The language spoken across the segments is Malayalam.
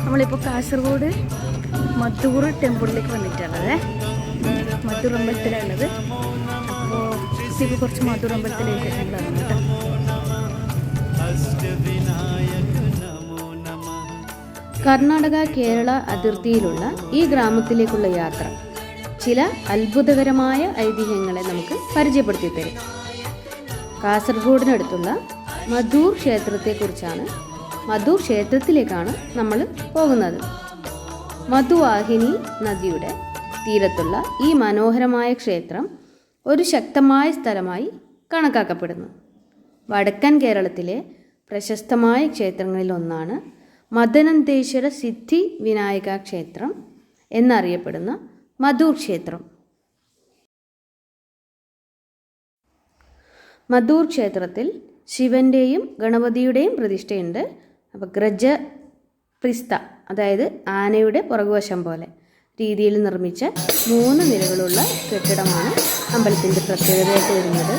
നമ്മളിപ്പോൾ കാസർഗോഡ് മധൂർ ടെമ്പിളിലേക്ക് വന്നിട്ടുള്ളത്. മധൂർ അമ്പലത്തിലുള്ളത്. അപ്പോൾ കുട്ടിക്ക് കുറച്ച് മധൂർ അമ്പലത്തിലെ വിശേഷങ്ങളാണ് കേട്ടോ. കർണാടക കേരള അതിർത്തിയിലുള്ള ഈ ഗ്രാമത്തിലേക്കുള്ള യാത്ര ചില അത്ഭുതകരമായ ഐതിഹ്യങ്ങളെ നമുക്ക് പരിചയപ്പെടുത്തി തരും. കാസർഗോഡിനടുത്തുള്ള മധൂർ ക്ഷേത്രത്തിലേക്കാണ് നമ്മൾ പോകുന്നത്. മധുവാഹിനി നദിയുടെ തീരത്തുള്ള ഈ മനോഹരമായ ക്ഷേത്രം ഒരു ശക്തമായ സ്ഥലമായി കണക്കാക്കപ്പെടുന്നു. വടക്കൻ കേരളത്തിലെ പ്രശസ്തമായ ക്ഷേത്രങ്ങളിൽ ഒന്നാണ് മദനന്തേശ്വര സിദ്ധി വിനായക ക്ഷേത്രം എന്നറിയപ്പെടുന്ന മധൂർ ക്ഷേത്രം. മധൂർ ക്ഷേത്രത്തിൽ ശിവൻ്റെയും ഗണപതിയുടെയും പ്രതിഷ്ഠയുണ്ട്. അപ്പോൾ ഗ്രജപ്രിസ്ഥ, അതായത് ആനയുടെ പുറകുവശം പോലെ രീതിയിൽ നിർമ്മിച്ച 3 നിലകളുള്ള കെട്ടിടമാണ് അമ്പലത്തിൻ്റെ പ്രത്യേകതയായിട്ട് വരുന്നത്.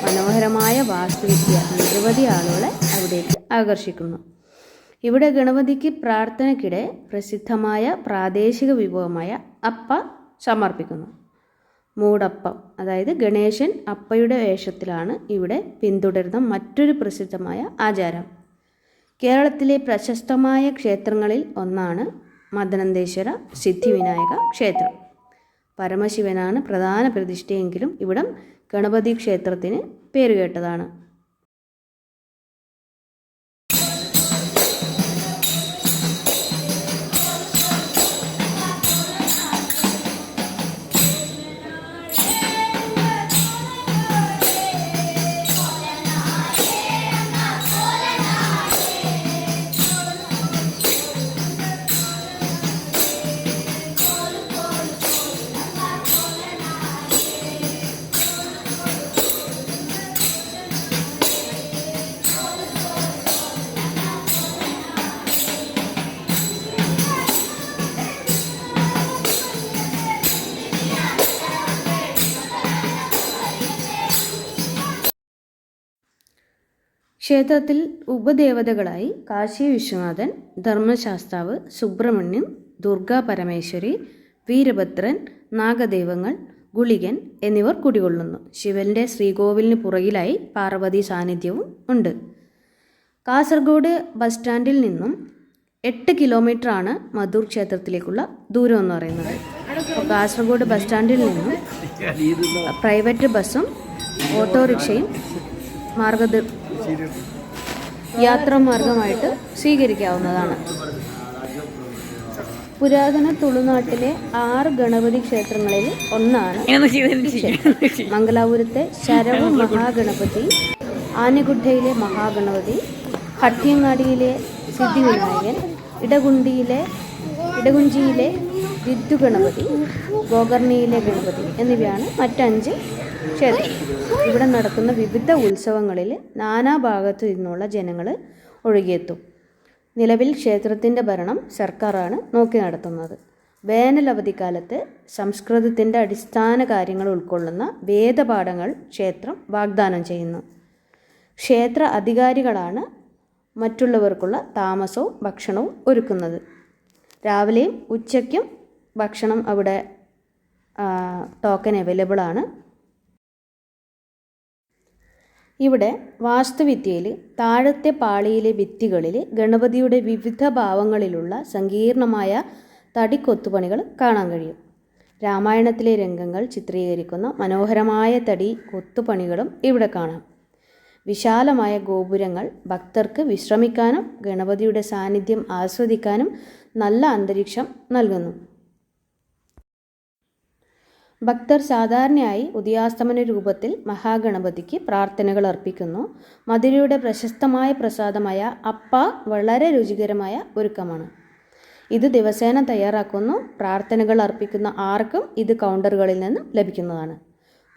മനോഹരമായ വാസ്തുവിദ്യ നിരവധി ആളുകളെ അവിടേക്ക് ആകർഷിക്കുന്നു. ഇവിടെ ഗണപതിക്ക് പ്രാർത്ഥനയ്ക്കിടെ പ്രസിദ്ധമായ പ്രാദേശിക വിഭവമായ അപ്പ സമർപ്പിക്കുന്നു. മൂടപ്പം, അതായത് ഗണേശൻ അപ്പയുടെ വേഷത്തിലാണ് ഇവിടെ പിന്തുടരുന്ന മറ്റൊരു പ്രസിദ്ധമായ ആചാരം. കേരളത്തിലെ പ്രശസ്തമായ ക്ഷേത്രങ്ങളിൽ ഒന്നാണ് മദനന്തേശ്വര സിദ്ധിവിനായക ക്ഷേത്രം. പരമശിവനാണ് പ്രധാന പ്രതിഷ്ഠയെങ്കിലും ഇവിടം ഗണപതി ക്ഷേത്രത്തിന് പേരുകേട്ടതാണ്. ക്ഷേത്രത്തിൽ ഉപദേവതകളായി കാശി വിശ്വനാഥൻ, ധർമ്മശാസ്താവ്, സുബ്രഹ്മണ്യം, ദുർഗാ പരമേശ്വരി, വീരഭദ്രൻ, നാഗദൈവങ്ങൾ, ഗുളികൻ എന്നിവർ കുടികൊള്ളുന്നു. ശിവന്റെ ശ്രീകോവിലിന് പുറകിലായി പാർവതി സാന്നിധ്യവും ഉണ്ട്. കാസർഗോഡ് ബസ് സ്റ്റാൻഡിൽ നിന്നും 8 കിലോമീറ്ററാണ് മധൂർ ക്ഷേത്രത്തിലേക്കുള്ള ദൂരം എന്ന് പറയുന്നത്. അപ്പോൾ കാസർഗോഡ് ബസ് സ്റ്റാൻഡിൽ നിന്നും പ്രൈവറ്റ് ബസ്സും ഓട്ടോറിക്ഷയും യാത്രാമാർഗമായിട്ട് സ്വീകരിക്കാവുന്നതാണ്. പുരാതന തുളുനാട്ടിലെ 6 ഗണപതി ക്ഷേത്രങ്ങളിൽ ഒന്നാണ് മംഗലാപുരത്തെ ശരവ മഹാഗണപതി, ആനഗുഡയിലെ മഹാഗണപതി, ഹട്ടിയങ്ങാടിയിലെ സിദ്ധിവിനായകൻ, ഇടകുഞ്ചിയിലെ വിദ്യുഗണപതി, ഗോകർണിയിലെ ഗണപതി എന്നിവയാണ് മറ്റ് 5 ക്ഷേത്രം. ഇവിടെ നടക്കുന്ന വിവിധ ഉത്സവങ്ങളിൽ നാനാഭാഗത്തു നിന്നുള്ള ജനങ്ങൾ ഒഴുകിയെത്തും. നിലവിൽ ക്ഷേത്രത്തിൻ്റെ ഭരണം സർക്കാരാണ് നോക്കി നടത്തുന്നത്. വേനൽ അവധിക്കാലത്ത് സംസ്കൃതത്തിൻ്റെ അടിസ്ഥാന കാര്യങ്ങൾ ഉൾക്കൊള്ളുന്ന വേദപാഠങ്ങൾ ക്ഷേത്രം വാഗ്ദാനം ചെയ്യുന്നു. ക്ഷേത്ര അധികാരികളാണ് മറ്റുള്ളവർക്കുള്ള താമസവും ഭക്ഷണവും ഒരുക്കുന്നത്. രാവിലെയും ഉച്ചയ്ക്കും ഭക്ഷണം അവിടെ ടോക്കൺ അവൈലബിൾ ആണ്. ഇവിടെ വാസ്തുവിദ്യയിൽ താഴത്തെ പാളിയിലെ ഭിത്തികളിൽ ഗണപതിയുടെ വിവിധ ഭാവങ്ങളിലുള്ള സങ്കീർണമായ തടിക്കൊത്തുപണികൾ കാണാൻ കഴിയും. രാമായണത്തിലെ രംഗങ്ങൾ ചിത്രീകരിക്കുന്ന മനോഹരമായ തടി കൊത്തുപണികളും ഇവിടെ കാണാം. വിശാലമായ ഗോപുരങ്ങൾ ഭക്തർക്ക് വിശ്രമിക്കാനും ഗണപതിയുടെ സാന്നിധ്യം ആസ്വദിക്കാനും നല്ല അന്തരീക്ഷം നൽകുന്നു. ഭക്തർ സാധാരണയായി ഉദയാസ്തമന രൂപത്തിൽ മഹാഗണപതിക്ക് പ്രാർത്ഥനകൾ അർപ്പിക്കുന്നു. മധുരയുടെ പ്രശസ്തമായ പ്രസാദമായ അപ്പ വളരെ രുചികരമായ ഒരുക്കമാണ്. ഇത് ദിവസേന തയ്യാറാക്കുന്നു. പ്രാർത്ഥനകൾ അർപ്പിക്കുന്ന ആർക്കും ഇത് കൗണ്ടറുകളിൽ നിന്നും ലഭിക്കുന്നതാണ്.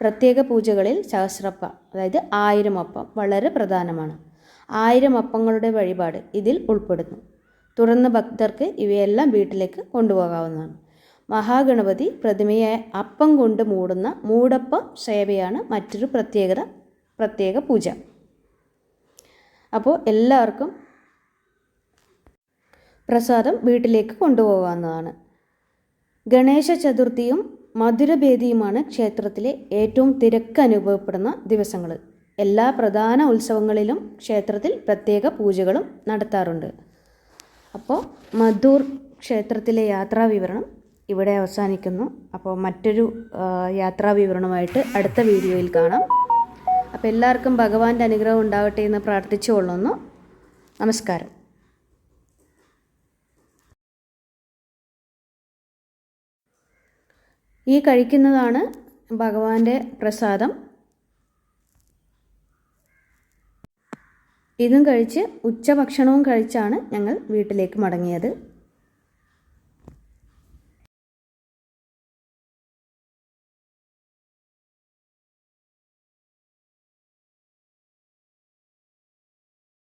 പ്രത്യേക പൂജകളിൽ സഹസ്രപ്പ, അതായത് 1000 അപ്പം വളരെ പ്രധാനമാണ്. 1000 അപ്പങ്ങളുടെ വഴിപാട് ഇതിൽ ഉൾപ്പെടുന്നു. തുടർന്ന് ഭക്തർക്ക് ഇവയെല്ലാം വീട്ടിലേക്ക് കൊണ്ടുപോകാവുന്നതാണ്. മഹാഗണപതി പ്രതിമയെ അപ്പം കൊണ്ട് മൂടുന്ന മൂടപ്പ സേവയാണ് മറ്റൊരു പ്രത്യേക പൂജ. അപ്പോൾ എല്ലാവർക്കും പ്രസാദം വീട്ടിലേക്ക് കൊണ്ടുപോകാവുന്നതാണ്. ഗണേശ ചതുർത്ഥിയും മധുരഭേദിയുമാണ് ക്ഷേത്രത്തിലെ ഏറ്റവും തിരക്ക് അനുഭവപ്പെടുന്ന ദിവസങ്ങൾ. എല്ലാ പ്രധാന ഉത്സവങ്ങളിലും ക്ഷേത്രത്തിൽ പ്രത്യേക പൂജകളും നടത്താറുണ്ട്. അപ്പോൾ മധൂർ ക്ഷേത്രത്തിലെ യാത്രാവിവരണം ഇവിടെ അവസാനിക്കുന്നു. അപ്പോൾ മറ്റൊരു യാത്രാവിവരണമായിട്ട് അടുത്ത വീഡിയോയിൽ കാണാം. അപ്പോൾ എല്ലാവർക്കും ഭഗവാന്റെ അനുഗ്രഹം ഉണ്ടാവട്ടെ എന്ന് പ്രാർത്ഥിച്ചുകൊള്ളുന്നു. നമസ്കാരം. ഈ കഴിക്കുന്നതാണ് ഭഗവാന്റെ പ്രസാദം. ഇതും കഴിച്ച് ഉച്ചഭക്ഷണവും കഴിച്ചാണ് ഞങ്ങൾ വീട്ടിലേക്ക് മടങ്ങിയത്.